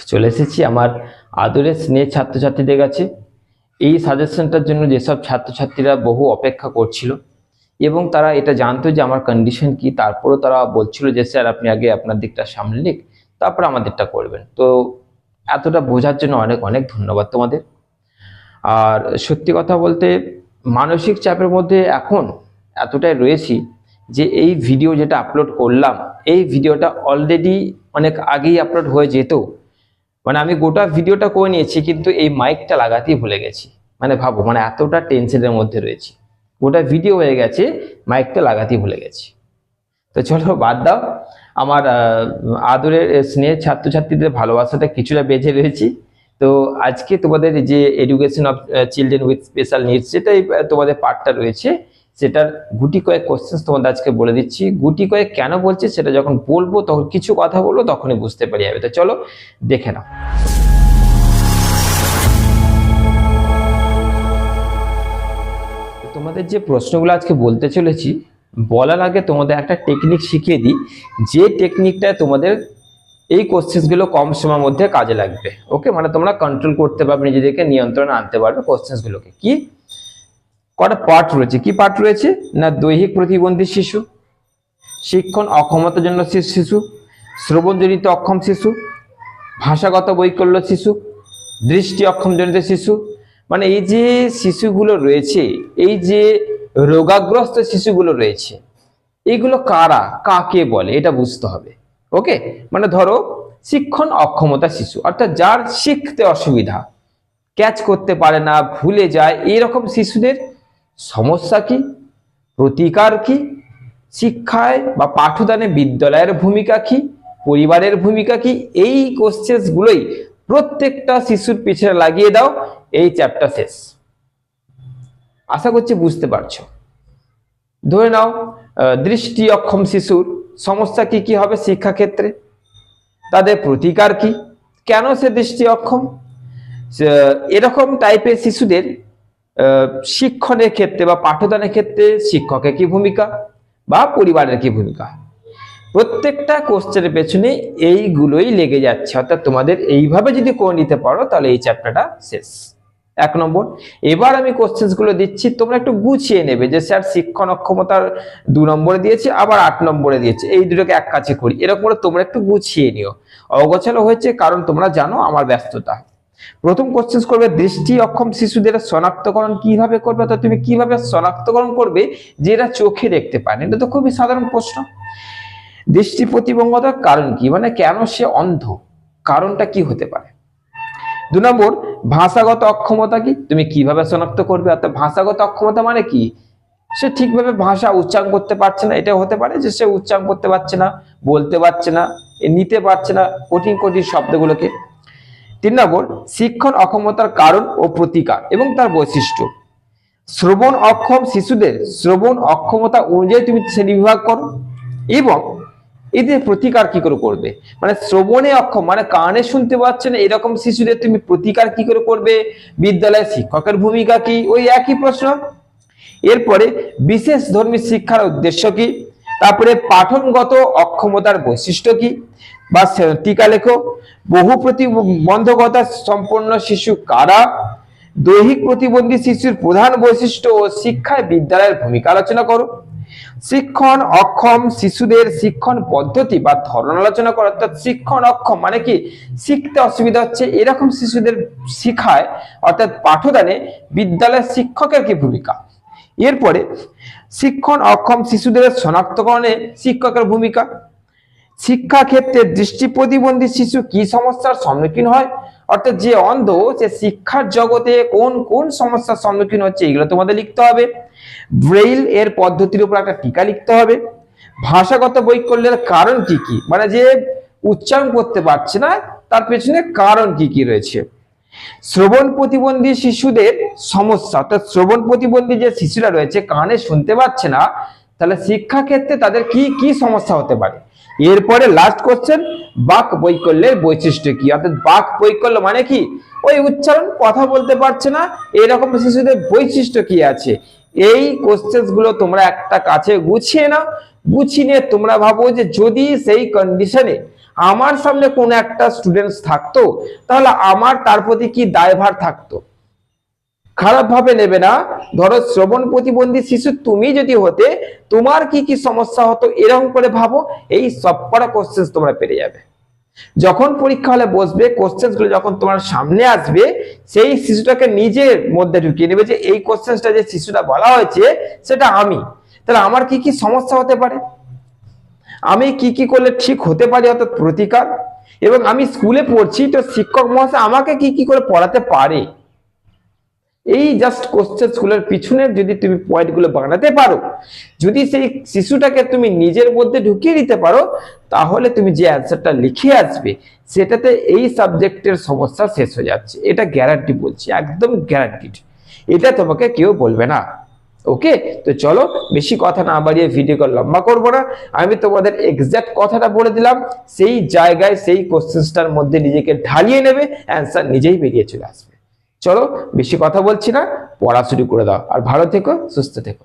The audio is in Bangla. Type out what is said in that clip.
চলে এসেছি আমার আদরের স্নেহের ছাত্রছাত্রীদের কাছে। এই সাজেশনটার জন্য যেসব ছাত্রছাত্রীরা বহু অপেক্ষা করছিল এবং তারা এটা জানতো যে আমার কন্ডিশন কি, তারপরেও তারা বলছিল যে স্যার আপনি আগে আপনার দিকটা সামলে নিক, তারপর আমাদেরটা করবেন। তো এতটা বোঝার জন্য অনেক অনেক ধন্যবাদ তোমাদের। আর সত্যি কথা বলতে মানসিক চাপের মধ্যে এখন এতটাই রয়েছি যে এই ভিডিও যেটা আপলোড করলাম, এই ভিডিওটা অলরেডি অনেক আগেই আপলোড হয়ে যেত। মানে আমি গোটা ভিডিওটা করে নিয়েছি, কিন্তু এই মাইকটা লাগাতেই ভুলে গেছি। মানে ভাবো, মানে এতটা টেনশনের মধ্যে রয়েছি, গোটা ভিডিও হয়ে গেছে, মাইকটা লাগাতেই ভুলে গেছি। তো চলো বাদ দাও, আমার আদরের স্নেহের ছাত্রছাত্রীদের ভালোবাসাটা কিছুটা বেঁচে রয়েছি। তো আজকে তোমাদের যে education of children with special needs, যেটাই তোমাদের পার্টটা রয়েছে, সেটার গুটি কয়েক কোশ্চেন্স তোমাদের আজকে বলে দিচ্ছি। গুটি কয়েক কেন বলছি সেটা যখন বলবো, তখন কিছু কথা বলবো, তখনই বুঝতে পারি যাবে। তো চলো দেখে নাও। তোমাদের যে প্রশ্নগুলো আজকে বলতে চলেছি, বলার আগে তোমাদের একটা টেকনিক শিখিয়ে দিই, যে টেকনিকটা তোমাদের এই কোশ্চেন্সগুলো কম সময়ের মধ্যে কাজে লাগবে। ওকে, মানে তোমরা কন্ট্রোল করতে পারবে, নিজেদেরকে নিয়ন্ত্রণে আনতে পারবে কোশ্চেন্সগুলোকে। কি কটা পার্ট রয়েছে? কি পার্ট রয়েছে না, দৈহিক প্রতিবন্ধী শিশু, শিক্ষণ অক্ষমতাজন্য শিশু, শ্রবণজনিত অক্ষম শিশু, ভাষাগত বৈকল্য শিশু, দৃষ্টি অক্ষমজনিত শিশু। মানে এই যে শিশুগুলো রয়েছে, এই যে রোগাগ্রস্ত শিশুগুলো রয়েছে, এইগুলো কারা, কাকে বলে, এটা বুঝতে হবে। ওকে, মানে ধরো শিক্ষণ অক্ষমতা শিশু, অর্থাৎ যার শিখতে অসুবিধা, ক্যাচ করতে পারে না, ভুলে যায়, এইরকম শিশুদের সমস্যা কি, প্রতিকার কি, শিক্ষায় বা পাঠদানে বিদ্যালয়ের ভূমিকা কি, পরিবারের ভূমিকা কি, এই কোশ্চেন্সগুলোই প্রত্যেকটা শিশুর পিছনে লাগিয়ে দাও, এই চ্যাপ্টার শেষ। আশা করছি বুঝতে পারছো। ধরে নাও দৃষ্টি অক্ষম শিশুর সমস্যা কি কি হবে শিক্ষাক্ষেত্রে, তাদের প্রতিকার কি, কেন সে দৃষ্টি অক্ষম, এরকম টাইপের শিশুদের শিক্ষণের ক্ষেত্রে বা পাঠদানের ক্ষেত্রে শিক্ষকের কি ভূমিকা বা পরিবারের কি ভূমিকা। প্রত্যেকটা কোশ্চেনের পেছনে এইগুলোই লেগে যাচ্ছে। অর্থাৎ তোমাদের এইভাবে যদি করে নিতে পারো, তাহলে এই চ্যাপ্টারটা শেষ। 1 নম্বর। এবার আমি কোশ্চেন্সগুলো দিচ্ছি, তোমরা একটু গুছিয়ে নেবে যে স্যার শিক্ষণ অক্ষমতার 2 নম্বরে দিয়েছে, আবার 8 নম্বরে দিয়েছে, এই দুটোকে এক কাছে করি, এরকম করে তোমরা একটু গুছিয়ে নিও। অগোছালো হয়েছে কারণ তোমরা জানো আমার ব্যস্ততা। প্রথম কোশ্চেন করবে, দৃষ্টি অক্ষম শিশুদের শনাক্তকরণ কিভাবে করবে, অর্থাৎ তুমি কিভাবে শনাক্তকরণ করবে যে এরা চোখে দেখতে পায় না। এটা তো খুবই সাধারণ প্রশ্ন। দৃষ্টি প্রতিবন্ধকতার কারণ কি, মানে কেন সে অন্ধ, কারণটা কি হতে পারে। 2 নম্বর, ভাষাগত অক্ষমতা কি, তুমি কিভাবে শনাক্ত করবে। অর্থাৎ ভাষাগত অক্ষমতা মানে কি, সে ঠিকভাবে ভাষা উচ্চারণ করতে পারছে না, এটা হতে পারে যে সে উচ্চারণ করতে পারছে না, বলতে পারছে না, নিতে পারছে না কঠিন কঠিন শব্দগুলোকে। 3 নম্বর, শিক্ষণ অক্ষমতার কারণ ও প্রতিকার এবং তার বৈশিষ্ট্য। শ্রবণ অক্ষম শিশুদের শ্রবণ অক্ষমতা অনুযায়ী তুমি শ্রেণীবিভাগ করো এবং এদের প্রতিকার কি করে করবে। মানে শ্রবণে অক্ষম, মানে কানে শুনতে পাচ্ছে না, এরকম শিশুদের তুমি প্রতিকার কি করে করবে, বিদ্যালয়ের শিক্ষকের ভূমিকা কি, ওই একই প্রশ্ন। এরপরে বিশেষ ধর্মী শিক্ষার উদ্দেশ্য কি, তারপরে পাঠনগত অক্ষমতার বৈশিষ্ট্য কি বা টিকা লেখো। বহু প্রতিবন্ধকতা সম্পন্ন শিশু কারা, দৈহিক প্রতিবন্ধী শিশুর প্রধান বৈশিষ্ট্য ও শিক্ষায় বিদ্যালয়ের ভূমিকা আলোচনা করো। শিক্ষণ অক্ষম শিশুদের শিক্ষণ পদ্ধতি বা ধরন আলোচনা করো। অর্থাৎ শিক্ষণ অক্ষম মানে কি, শিখতে অসুবিধা হচ্ছে, এরকম শিশুদের শিক্ষায় অর্থাৎ পাঠদানে বিদ্যালয়ের শিক্ষকের কি ভূমিকা। এরপরে শিক্ষণ অক্ষম শিশুদের শনাক্তকরণে শিক্ষকের ভূমিকা। শিক্ষাক্ষেত্রে দৃষ্টি প্রতিবন্ধী শিশু কি সমস্যার সম্মুখীন হয়, অর্থাৎ যে অন্ধ সে শিক্ষার জগতে কোন কোন সমস্যার সম্মুখীন হচ্ছে, এগুলো তোমাদের লিখতে হবে। ব্রেইল এর পদ্ধতির উপর একটা টিকা লিখতে হবে। ভাষাগত বৈকল্যের কারণ কি কি, মানে যে উচ্চারণ করতে পারছে না তার পেছনে কারণ কি কি রয়েছে। শ্রবণ প্রতিবন্ধী শিশুদের সমস্যা, অর্থাৎ শ্রবণ প্রতিবন্ধী যে শিশুরা রয়েছে, কানে শুনতে পাচ্ছে না, তাহলে শিক্ষাক্ষেত্রে তাদের কি কি সমস্যা হতে পারে। এরপরে লাস্ট কোশ্চেন, বাক বৈকল্যের বৈশিষ্ট্য কি, অর্থাৎ বাক বৈকল্য মানে কি, ওই উচ্চারণ, কথা বলতে পারছে না, এরকম শিশুদের বৈশিষ্ট্য কি আছে। এই কোশ্চেন গুলো তোমরা একটা কাছে গুছিয়ে নাও। গুছিয়ে নিয়ে তোমরা ভাবো যে যদি সেই কন্ডিশনে আমার সামনে কোনো একটা স্টুডেন্টস থাকতো, তাহলে আমার তার প্রতি কি দায়ভার থাকতো? খারাপ ভাবে নেবে না। ধরো শ্রবণ প্রতিবন্ধী শিশু তুমি যদি হতে, তোমার কি কি সমস্যা হতো, এরকম করে ভাবো। এই সব করা কোশ্চেন তোমরা পেরে যাবে। যখন পরীক্ষা হলে বসবে, কোশ্চেন গুলো যখন তোমার সামনে আসবে, সেই শিশুটাকে নিজের মধ্যে ঢুকিয়ে নেবে যে এই কোশ্চেনটা যে শিশুটা বলা হয়েছে সেটা আমি, তাহলে আমার কি কি সমস্যা হতে পারে, আমি কি কি করলে ঠিক হতে পারি, অর্থাৎ প্রতিকার। এবং আমি স্কুলে পড়ছি, তো শিক্ষক মহাশয় আমাকে কি কি করে পড়াতে পারে। এই জাস্ট কোশ্চেন স্কুলের পিছনে যদি তুমি পয়েন্টগুলো বানাতে পারো, যদি সেই শিশুটাকে তুমি নিজের মধ্যে ঢুকিয়ে দিতে পারো, তাহলে তুমি যে অ্যান্সারটা লিখে আসবে সেটাতে এই সাবজেক্টের সমস্যা শেষ হয়ে যাচ্ছে। এটা গ্যারান্টি বলছি, একদম গ্যারান্টিড। এটা তোমাকে কেউ বলবে না। ওকে, তো চলো বেশি কথা না বাড়িয়ে ভিডিওকে লম্বা করব না। আমি তোমাদের এক্সাক্ট কথাটা বলে দিলাম, সেই জায়গায় সেই কোশ্চেনটার মধ্যে নিজেকে ঢালিয়ে নেবে, অ্যান্সার নিজেই বেরিয়ে চলে আসবে। চলো বেশি কথা বলছি না, পড়া শুরু করে দাও। আর ভালো থেকো, সুস্থ থেকো।